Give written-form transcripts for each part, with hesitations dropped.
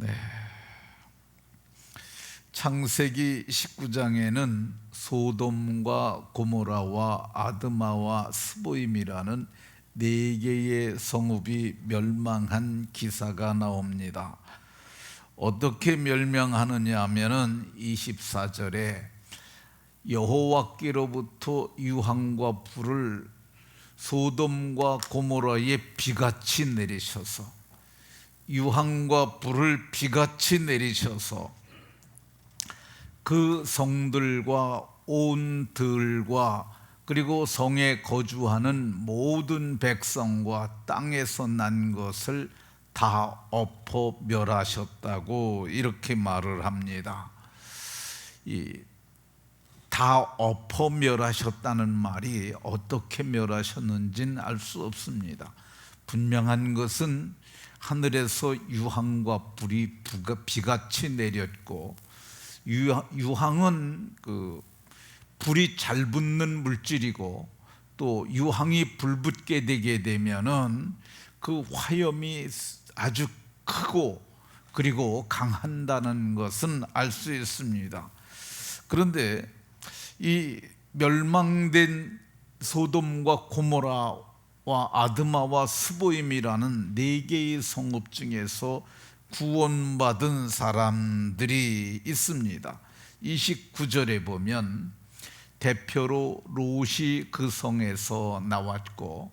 네. 창세기 19장에는 소돔과 고모라와 아드마와 스보임이라는 네 개의 성읍이 멸망한 기사가 나옵니다. 어떻게 멸망하느냐 하면은 24절에 여호와께로부터 유황과 불을 소돔과 고모라에 비같이 내리셔서, 유황과 불을 비같이 내리셔서 그 성들과 온 들과 그리고 성에 거주하는 모든 백성과 땅에서 난 것을 다 엎어 멸하셨다고 이렇게 말을 합니다. 다 엎어 멸하셨다는 말이 어떻게 멸하셨는지는 알 수 없습니다. 분명한 것은 하늘에서 유황과 불이 비같이 내렸고, 유황은 불이 잘 붙는 물질이고, 또 유황이 불붙게 되게 되면은 그 화염이 아주 크고 그리고 강한다는 것은 알 수 있습니다. 그런데 이 멸망된 소돔과 고모라와 아드마와 스보임이라는 네 개의 성읍 중에서 구원받은 사람들이 있습니다. 29절에 보면 대표로 롯이 그 성에서 나왔고,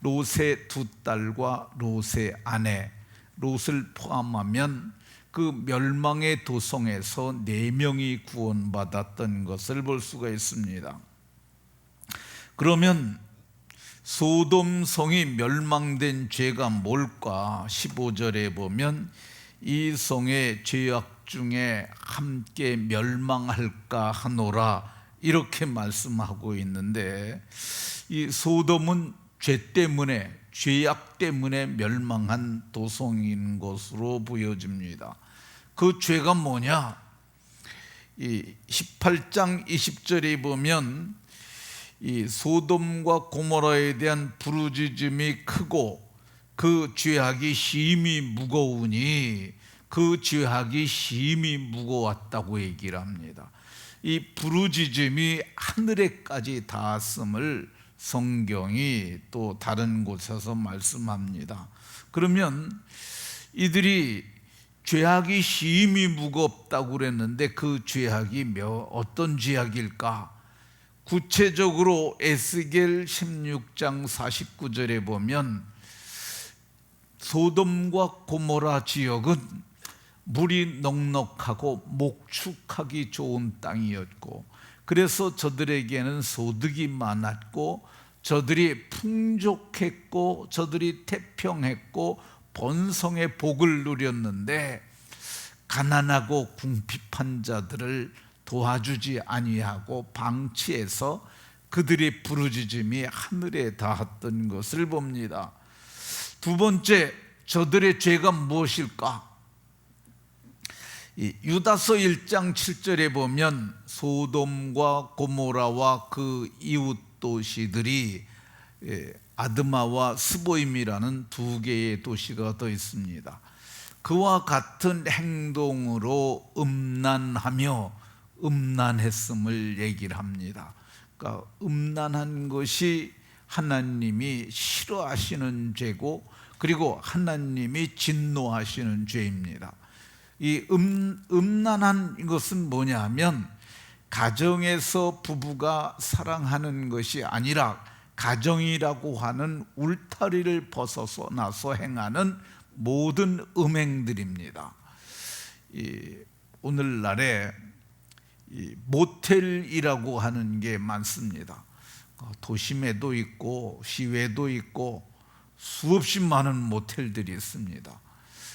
롯의 두 딸과 롯의 아내, 롯을 포함하면 그 멸망의 도성에서 4명이 구원받았던 것을 볼 수가 있습니다. 그러면 소돔 성이 멸망된 죄가 뭘까? 15절에 보면 이 성의 죄악 중에 함께 멸망할까 하노라, 이렇게 말씀하고 있는데, 이 소돔은 죄 때문에, 죄악 때문에 멸망한 도성인 것으로 보여집니다. 그 죄가 뭐냐? 이 18장 20절에 보면 이 소돔과 고모라에 대한 부르짖음이 크고 그 죄악이 심히 무거우니, 그 죄악이 심히 무거웠다고 얘기를 합니다. 이 부르짖음이 하늘에까지 닿았음을 성경이 또 다른 곳에서 말씀합니다. 그러면 이들이 죄악이 심히 무겁다고 그랬는데 그 죄악이 어떤 죄악일까? 구체적으로 에스겔 16장 49절에 보면 소돔과 고모라 지역은 물이 넉넉하고 목축하기 좋은 땅이었고, 그래서 저들에게는 소득이 많았고, 저들이 풍족했고, 저들이 태평했고 번성의 복을 누렸는데, 가난하고 궁핍한 자들을 도와주지 아니하고 방치해서 그들의 부르짖음이 하늘에 닿았던 것을 봅니다. 두 번째, 저들의 죄가 무엇일까? 유다서 1장 7절에 보면 소돔과 고모라와 그 이웃 도시들이 아드마와 스보임이라는 두 개의 도시가 더 있습니다. 그와 같은 행동으로 음란하며 음란했음을 얘기를 합니다. 그러니까 음란한 것이 하나님이 싫어하시는 죄고, 그리고 하나님이 진노하시는 죄입니다. 이 음란한 것은 뭐냐 하면, 가정에서 부부가 사랑하는 것이 아니라 가정이라고 하는 울타리를 벗어서 나서 행하는 모든 음행들입니다. 오늘날에 모텔이라고 하는 게 많습니다. 도심에도 있고 시외도 있고 수없이 많은 모텔들이 있습니다.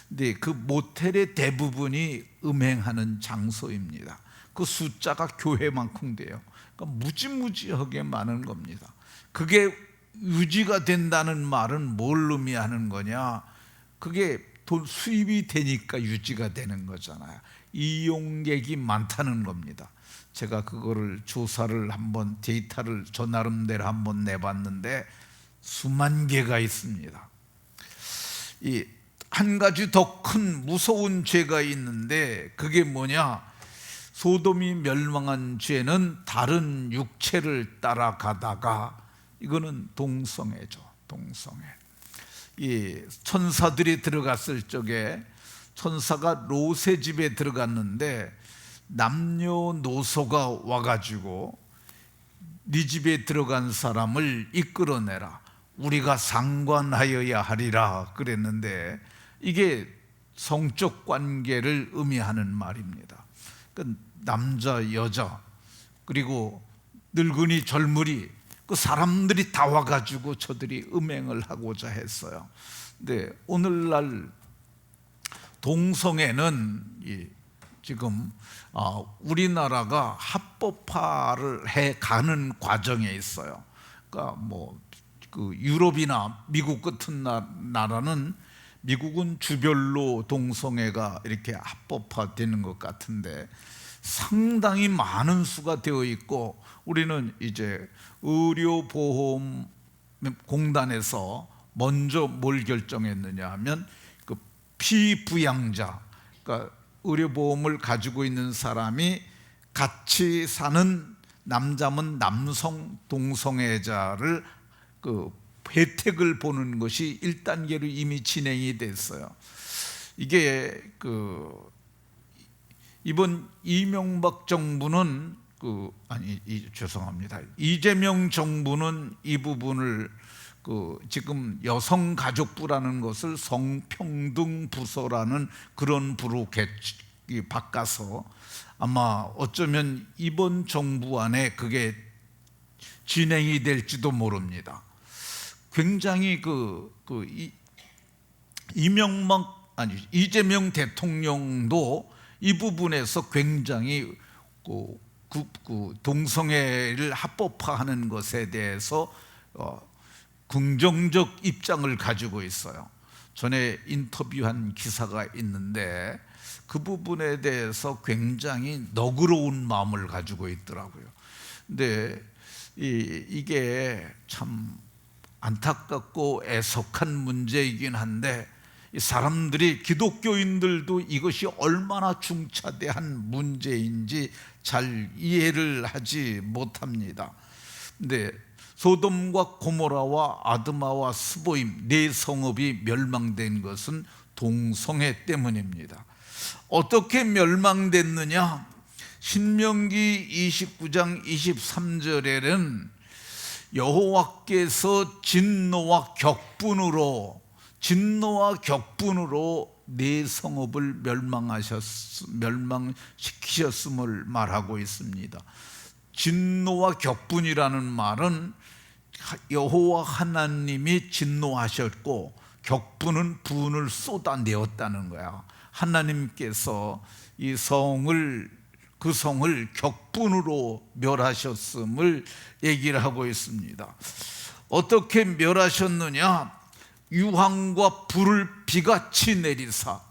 근데 그 모텔의 대부분이 음행하는 장소입니다. 그 숫자가 교회만큼 돼요. 그러니까 무지무지하게 많은 겁니다. 그게 유지가 된다는 말은 뭘 의미하는 거냐? 그게 돈 수입이 되니까 유지가 되는 거잖아요. 이용객이 많다는 겁니다. 제가 그거를 조사를 한번, 데이터를 저 나름대로 한번 내봤는데 수만 개가 있습니다. 한 가지 더 큰 무서운 죄가 있는데 그게 뭐냐? 소돔이 멸망한 죄는 다른 육체를 따라가다가, 이거는 동성애죠. 동성애. 이 천사들이 들어갔을 적에 천사가 롯의 집에 들어갔는데 남녀노소가 와가지고 네 집에 들어간 사람을 이끌어내라, 우리가 상관하여야 하리라 그랬는데, 이게 성적 관계를 의미하는 말입니다. 그러니까 남자, 여자, 그리고 늙은이, 젊은이, 그 사람들이 다 와가지고 저들이 음행을 하고자 했어요. 근데 오늘날 동성애는 지금 우리나라가 합법화를 해 가는 과정에 있어요. 그러니까 그 유럽이나 미국 같은 나라는, 미국은 주별로 동성애가 이렇게 합법화되는 것 같은데 상당히 많은 수가 되어 있고, 우리는 이제 의료보험공단에서 먼저 뭘 결정했느냐 하면 그 피부양자, 그러니까 의료보험을 가지고 있는 사람이 같이 사는 남자면 남성 동성애자를 그 혜택을 보는 것이 1단계로 이미 진행이 됐어요. 이게 이번 이명박 정부는 죄송합니다. 이재명 정부는 이 부분을 지금 여성가족부라는 것을 성평등부서라는 그런 부로 바꿔서 아마 어쩌면 이번 정부 안에 그게 진행이 될지도 모릅니다. 굉장히 이재명 대통령도 이 부분에서 굉장히 동성애를 합법화하는 것에 대해서 긍정적 입장을 가지고 있어요. 전에 인터뷰한 기사가 있는데 그 부분에 대해서 굉장히 너그러운 마음을 가지고 있더라고요. 근데 이게 참 안타깝고 애석한 문제이긴 한데, 이 사람들이, 기독교인들도 이것이 얼마나 중차대한 문제인지 잘 이해를 하지 못합니다. 근데 소돔과 고모라와 아드마와 스보임 네 성읍이 멸망된 것은 동성애 때문입니다. 어떻게 멸망됐느냐? 신명기 29장 23절에는 여호와께서 진노와 격분으로 네 성읍을 멸망시키셨음을 말하고 있습니다. 진노와 격분이라는 말은 여호와 하나님이 진노하셨고 격분은 분을 쏟아내었다는 거야. 하나님께서 그 성을 격분으로 멸하셨음을 얘기를 하고 있습니다. 어떻게 멸하셨느냐? 유황과 불을 비같이 내리사.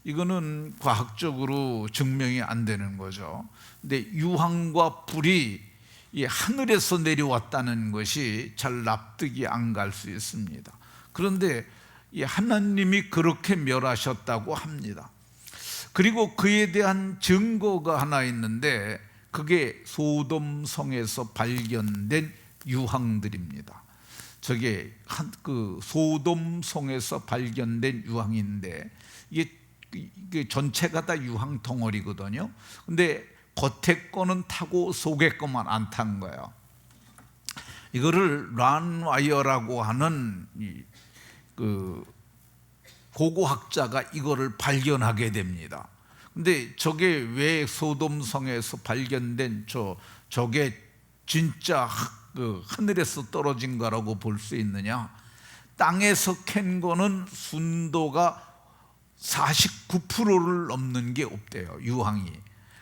이거는 과학적으로 증명이 안 되는 거죠. 근데 유황과 불이 이 하늘에서 내려왔다는 것이 잘 납득이 안 갈 수 있습니다. 그런데 이 하나님이 그렇게 멸하셨다고 합니다. 그리고 그에 대한 증거가 하나 있는데, 그게 소돔성에서 발견된 유황들입니다. 저게 소돔성에서 발견된 유황인데, 이게 전체가 다 유황 덩어리거든요. 근데 겉에 거는 타고 속에 거만 안 탄 거예요. 이거를 란와이어라고 하는 고고학자가 이거를 발견하게 됩니다. 근데 저게 왜 소돔성에서 발견된 저게 진짜 하늘에서 떨어진 거라고 볼 수 있느냐? 땅에서 캔 거는 순도가 49%를 넘는 게 없대요, 유황이.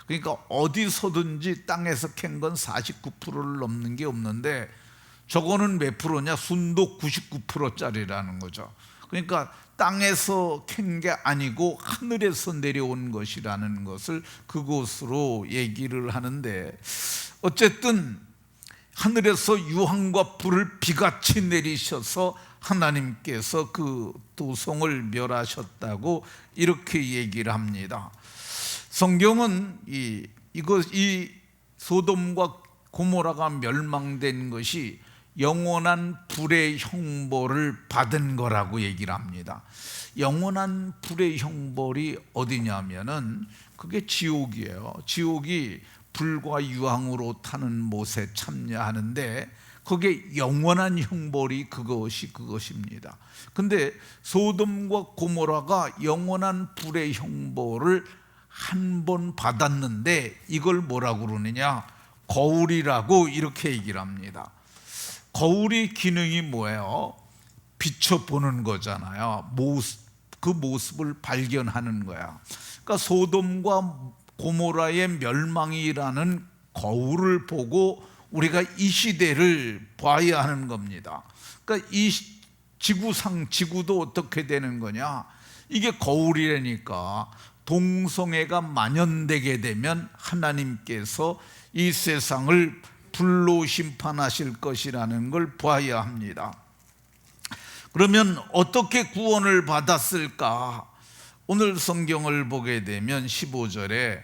그러니까 어디서든지 땅에서 캔 건 49%를 넘는 게 없는데, 저거는 몇 프로냐? 순도 99%짜리라는 거죠. 그러니까 땅에서 캔 게 아니고 하늘에서 내려온 것이라는 것을 그것으로 얘기를 하는데, 어쨌든 하늘에서 유황과 불을 비같이 내리셔서 하나님께서 그 도성을 멸하셨다고 이렇게 얘기를 합니다. 성경은 이 소돔과 고모라가 멸망된 것이 영원한 불의 형벌을 받은 거라고 얘기를 합니다. 영원한 불의 형벌이 어디냐면은 그게 지옥이에요. 지옥이 불과 유황으로 타는 못에 참여하는데 그게 영원한 형벌이 그것입니다. 근데 소돔과 고모라가 영원한 불의 형벌을 한 번 받았는데 이걸 뭐라고 그러느냐? 거울이라고 이렇게 얘기를 합니다. 거울의 기능이 뭐예요? 비춰보는 거잖아요. 그 모습을 발견하는 거야. 그러니까 소돔과 고모라의 멸망이라는 거울을 보고 우리가 이 시대를 봐야 하는 겁니다. 그러니까 이 지구도 어떻게 되는 거냐? 이게 거울이라니까 동성애가 만연되게 되면 하나님께서 이 세상을 불로 심판하실 것이라는 걸 봐야 합니다. 그러면 어떻게 구원을 받았을까? 오늘 성경을 보게 되면 15절에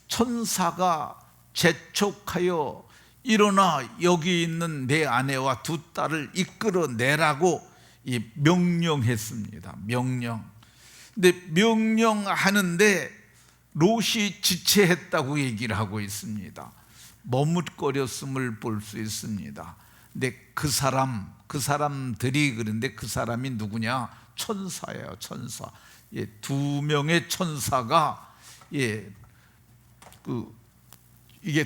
천사가 재촉하여 일어나 여기 있는 내 아내와 두 딸을 이끌어내라고 명령했습니다. 명령. 근데 명령하는데 롯이 지체했다고 얘기를 하고 있습니다. 머뭇거렸음을 볼 수 있습니다. 근데 그 사람들이 그런데 그 사람이 누구냐? 천사예요. 천사. 두 명의 천사가 이게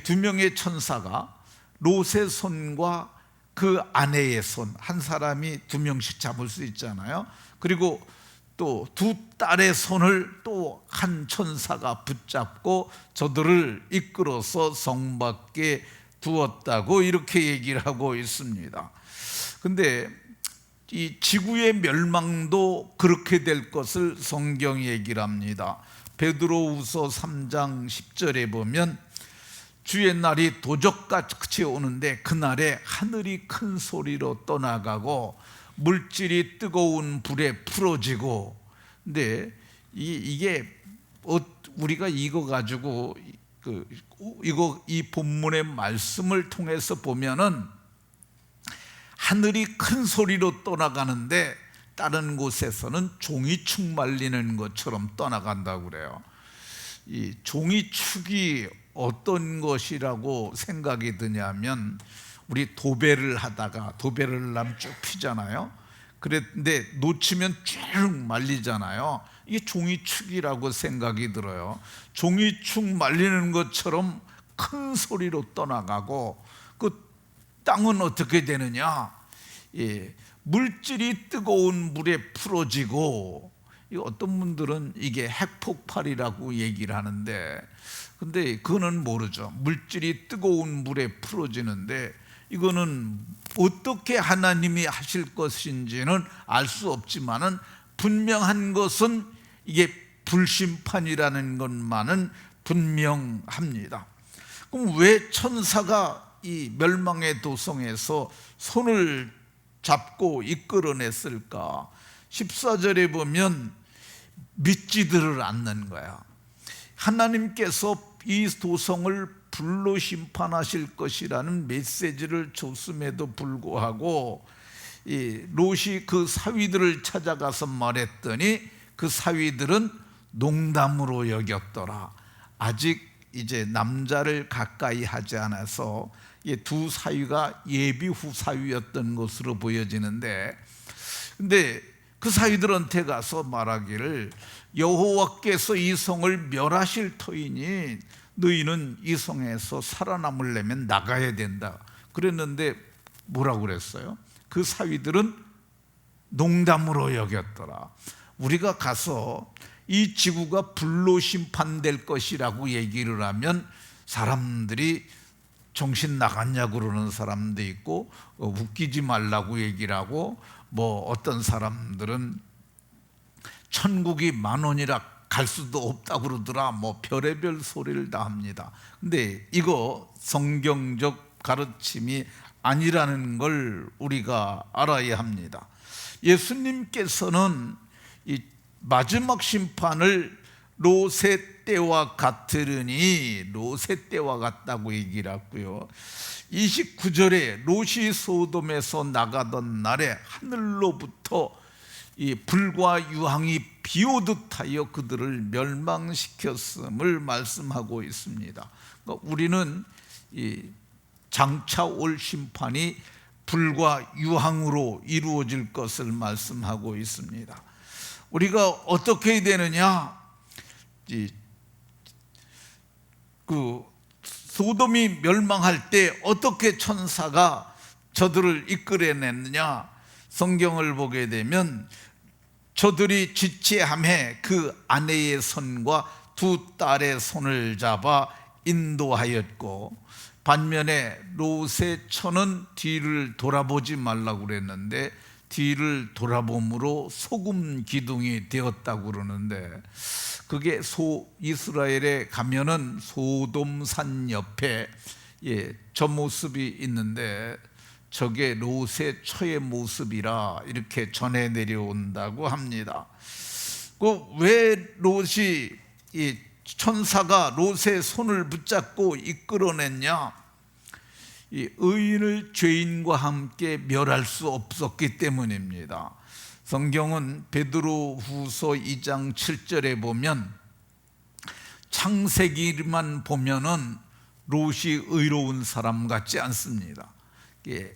두 명의 천사가 롯의 손과 그 아내의 손, 한 사람이 두 명씩 잡을 수 있잖아요. 그리고 또 두 딸의 손을 또 한 천사가 붙잡고 저들을 이끌어서 성 밖에 두었다고 이렇게 얘기를 하고 있습니다. 근데 이 지구의 멸망도 그렇게 될 것을 성경이 얘기를 합니다. 베드로후서 3장 10절에 보면 주의 날이 도적같이 오는데 그날에 하늘이 큰 소리로 떠나가고 물질이 뜨거운 불에 풀어지고. 근데 이게 우리가 이거 가지고 이 본문의 말씀을 통해서 보면은 하늘이 큰 소리로 떠나가는데 다른 곳에서는 종이축 말리는 것처럼 떠나간다고 그래요. 이 종이축이 어떤 것이라고 생각이 드냐면 우리 도배를 하다가 도배를 하면 쭉 피잖아요. 그런데 놓치면 쭉 말리잖아요. 이게 종이축이라고 생각이 들어요. 종이축 말리는 것처럼 큰 소리로 떠나가고 그 땅은 어떻게 되느냐? 물질이 뜨거운 물에 풀어지고, 어떤 분들은 이게 핵폭발이라고 얘기를 하는데, 근데 그거는 모르죠. 물질이 뜨거운 물에 풀어지는데 이거는 어떻게 하나님이 하실 것인지는 알 수 없지만은 분명한 것은 이게 불심판이라는 것만은 분명합니다. 그럼 왜 천사가 이 멸망의 도성에서 손을 잡고 이끌어냈을까? 14절에 보면 믿지들을 않는 거야. 하나님께서 이 도성을 불로 심판하실 것이라는 메시지를 줬음에도 불구하고 이 롯이 그 사위들을 찾아가서 말했더니 그 사위들은 농담으로 여겼더라. 아직 이제 남자를 가까이 하지 않아서 두 사위가 예비후 사위였던 것으로 보여지는데, 근데 그 사위들한테 가서 말하기를 여호와께서 이 성을 멸하실 터이니 너희는 이 성에서 살아남으려면 나가야 된다 그랬는데 뭐라고 그랬어요? 그 사위들은 농담으로 여겼더라. 우리가 가서 이 지구가 불로 심판될 것이라고 얘기를 하면 사람들이 정신 나갔냐고 그러는 사람도 있고, 웃기지 말라고 얘기를 하고, 어떤 사람들은 천국이 10,000원이라 갈 수도 없다고 그러더라, 별의별 소리를 다 합니다. 근데 이거 성경적 가르침이 아니라는 걸 우리가 알아야 합니다. 예수님께서는 이 마지막 심판을 롯의 때와 같으리니, 롯의 때와 같다고 얘기를 했고요. 29절에 롯이 소돔에서 나가던 날에 하늘로부터 이 불과 유황이 비오듯 하여 그들을 멸망시켰음을 말씀하고 있습니다. 그러니까 우리는 이 장차 올 심판이 불과 유황으로 이루어질 것을 말씀하고 있습니다. 우리가 어떻게 해야 되느냐? 그 소돔이 멸망할 때 어떻게 천사가 저들을 이끌어냈느냐? 성경을 보게 되면 저들이 지체함에 그 아내의 손과 두 딸의 손을 잡아 인도하였고, 반면에 롯의 처는 뒤를 돌아보지 말라고 그랬는데 뒤를 돌아봄으로 소금 기둥이 되었다고 그러는데, 그게 이스라엘에 가면은 소돔산 옆에 저 모습이 있는데 저게 롯의 처의 모습이라 이렇게 전해 내려온다고 합니다. 왜 롯이 이 천사가 롯의 손을 붙잡고 이끌어냈냐? 이 의인을 죄인과 함께 멸할 수 없었기 때문입니다. 성경은 베드로후서 2장 7절에 보면 창세기만 보면은 롯이 의로운 사람 같지 않습니다.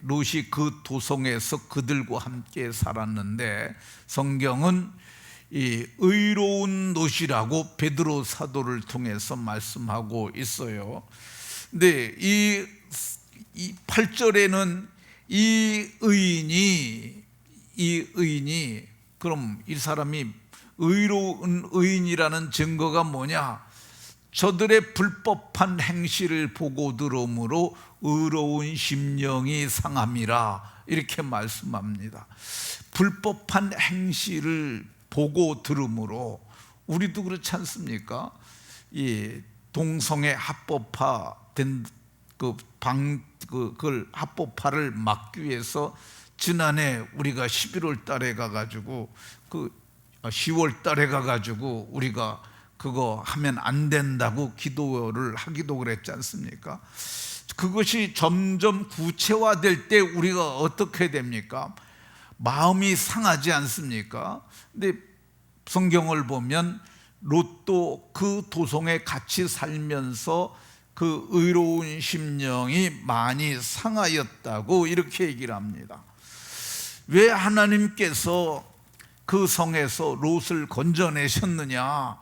롯이 그 도성에서 그들과 함께 살았는데 성경은 이 의로운 롯이라고 베드로 사도를 통해서 말씀하고 있어요. 근데 이 8절에는 이 의인이 그럼 이 사람이 의로운 의인이라는 증거가 뭐냐? 저들의 불법한 행실을 보고 들음으로 의로운 심령이 상함이라 이렇게 말씀합니다. 불법한 행실을 보고 들음으로, 우리도 그렇지 않습니까? 이 동성애 합법화된 그걸 합법화를 막기 위해서 지난해 우리가 11월 달에 가가지고 10월 달에 가가지고 우리가 그거 하면 안 된다고 기도를 하기도 그랬지 않습니까? 그것이 점점 구체화될 때 우리가 어떻게 됩니까? 마음이 상하지 않습니까? 근데 성경을 보면 롯도 그 도성에 같이 살면서 그 의로운 심령이 많이 상하였다고 이렇게 얘기를 합니다. 왜 하나님께서 그 성에서 롯을 건져내셨느냐?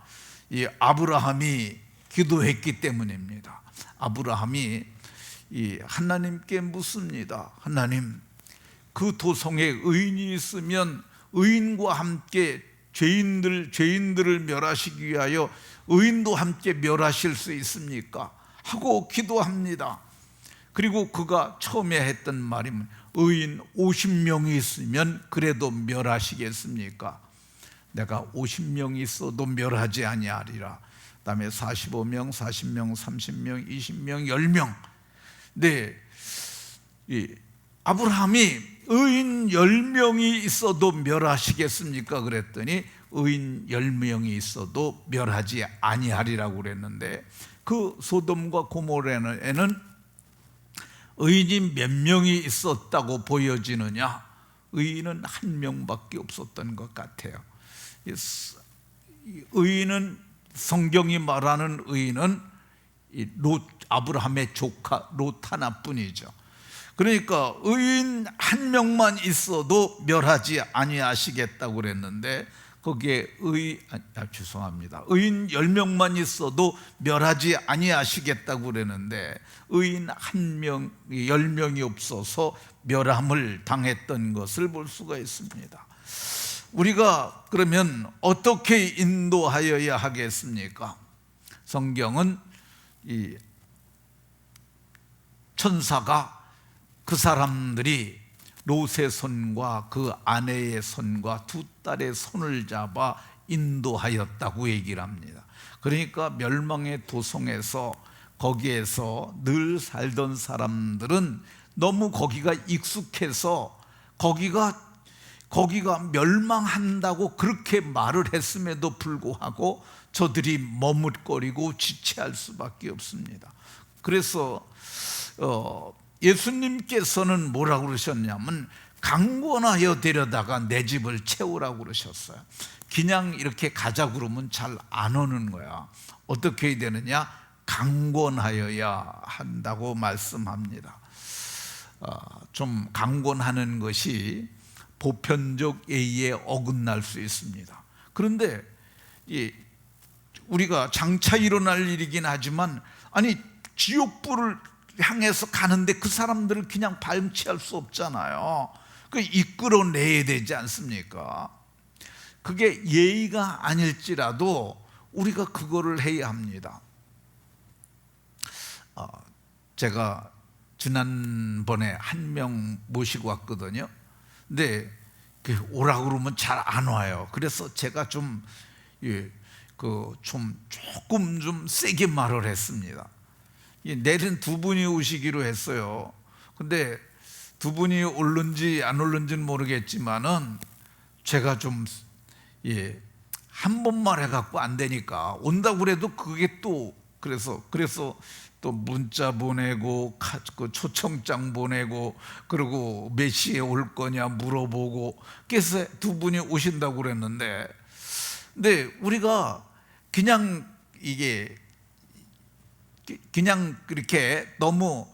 이 아브라함이 기도했기 때문입니다. 아브라함이 하나님께 묻습니다. 하나님, 그 도성에 의인이 있으면 의인과 함께 죄인들을 멸하시기 위하여 의인도 함께 멸하실 수 있습니까? 하고 기도합니다. 그리고 그가 처음에 했던 말이 의인 50명이 있으면 그래도 멸하시겠습니까? 내가 50명이 있어도 멸하지 아니하리라. 그다음에 45명, 40명, 30명, 20명, 10명. 네, 아브라함이 의인 10명이 있어도 멸하시겠습니까? 그랬더니 의인 10명이 있어도 멸하지 아니하리라고 그랬는데, 그 소돔과 고모라에는 의인이 몇 명이 있었다고 보여지느냐? 의인은 한 명밖에 없었던 것 같아요. 의인은, 성경이 말하는 의인은 아브라함의 조카 롯 하나뿐이죠. 그러니까 의인 한 명만 있어도 멸하지 아니하시겠다고 그랬는데, 거기에 죄송합니다. 의인 10명만 있어도 멸하지 아니하시겠다고 그랬는데 의인 10명이 없어서 멸함을 당했던 것을 볼 수가 있습니다. 우리가 그러면 어떻게 인도하여야 하겠습니까? 성경은 이 천사가 그 사람들이 롯의 손과 그 아내의 손과 두 딸의 손을 잡아 인도하였다고 얘기를 합니다. 그러니까 멸망의 도성에서 거기에서 늘 살던 사람들은 너무 거기가 익숙해서 거기가 거기가 멸망한다고 그렇게 말을 했음에도 불구하고 저들이 머뭇거리고 지체할 수밖에 없습니다. 그래서 예수님께서는 뭐라고 그러셨냐면 강권하여 데려다가 내 집을 채우라고 그러셨어요. 그냥 이렇게 가자 그러면 잘 안 오는 거야. 어떻게 해야 되느냐? 강권하여야 한다고 말씀합니다. 좀 강권하는 것이 보편적 예의에 어긋날 수 있습니다. 그런데 우리가 장차 일어날 일이긴 하지만, 아니 지옥불을 향해서 가는데 그 사람들을 그냥 방치할 수 없잖아요. 그 이끌어내야 되지 않습니까? 그게 예의가 아닐지라도 우리가 그거를 해야 합니다. 제가 지난번에 한 명 모시고 왔거든요. 근데 오라고 그러면 잘 안 와요. 그래서 제가 조금 좀 세게 말을 했습니다. 내일은 두 분이 오시기로 했어요. 근데 두 분이 올는지 안 올는지는 모르겠지만은 제가 좀 한 번만 해갖고 안 되니까 온다고 그래도 그게 또 그래서 또 문자 보내고 초청장 보내고 그리고 몇 시에 올 거냐 물어보고 그래서 두 분이 오신다고 그랬는데, 근데 우리가 그냥 그렇게 너무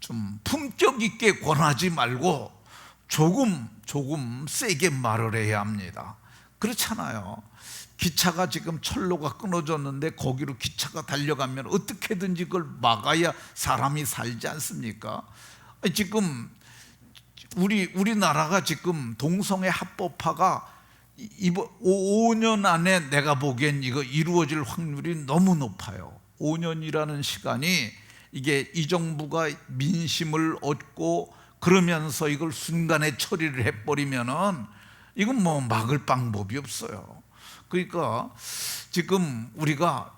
좀 품격 있게 권하지 말고 조금 세게 말을 해야 합니다. 그렇잖아요. 기차가 지금 철로가 끊어졌는데 거기로 기차가 달려가면 어떻게든지 그걸 막아야 사람이 살지 않습니까? 지금 우리나라가 지금 동성애 합법화가 이번 5년 안에 내가 보기엔 이거 이루어질 확률이 너무 높아요. 5년이라는 시간이 이게 이 정부가 민심을 얻고 그러면서 이걸 순간에 처리를 해버리면은 이건 뭐 막을 방법이 없어요. 그러니까 지금 우리가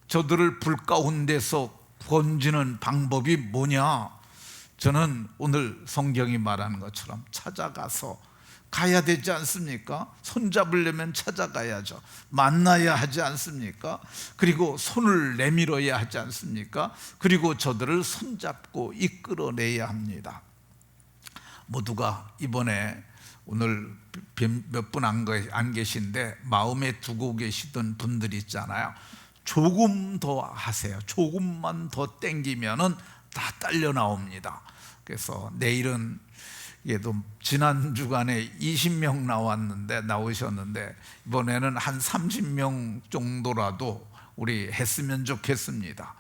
저들을 불 가운데서 건지는 방법이 뭐냐? 저는 오늘 성경이 말하는 것처럼 찾아가서 가야 되지 않습니까? 손잡으려면 찾아가야죠. 만나야 하지 않습니까? 그리고 손을 내밀어야 하지 않습니까? 그리고 저들을 손잡고 이끌어내야 합니다. 모두가 이번에 오늘 몇 분 안 계신데 마음에 두고 계시던 분들이 있잖아요. 조금 더 하세요. 조금만 더 땡기면은 다 딸려 나옵니다. 그래서 내일은 얘도 지난 주간에 20명 나오셨는데 이번에는 한 30명 정도라도 우리 했으면 좋겠습니다.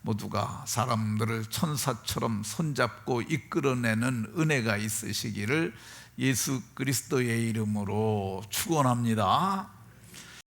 모두가 사람들을 천사처럼 손잡고 이끌어내는 은혜가 있으시기를 예수 그리스도의 이름으로 축원합니다.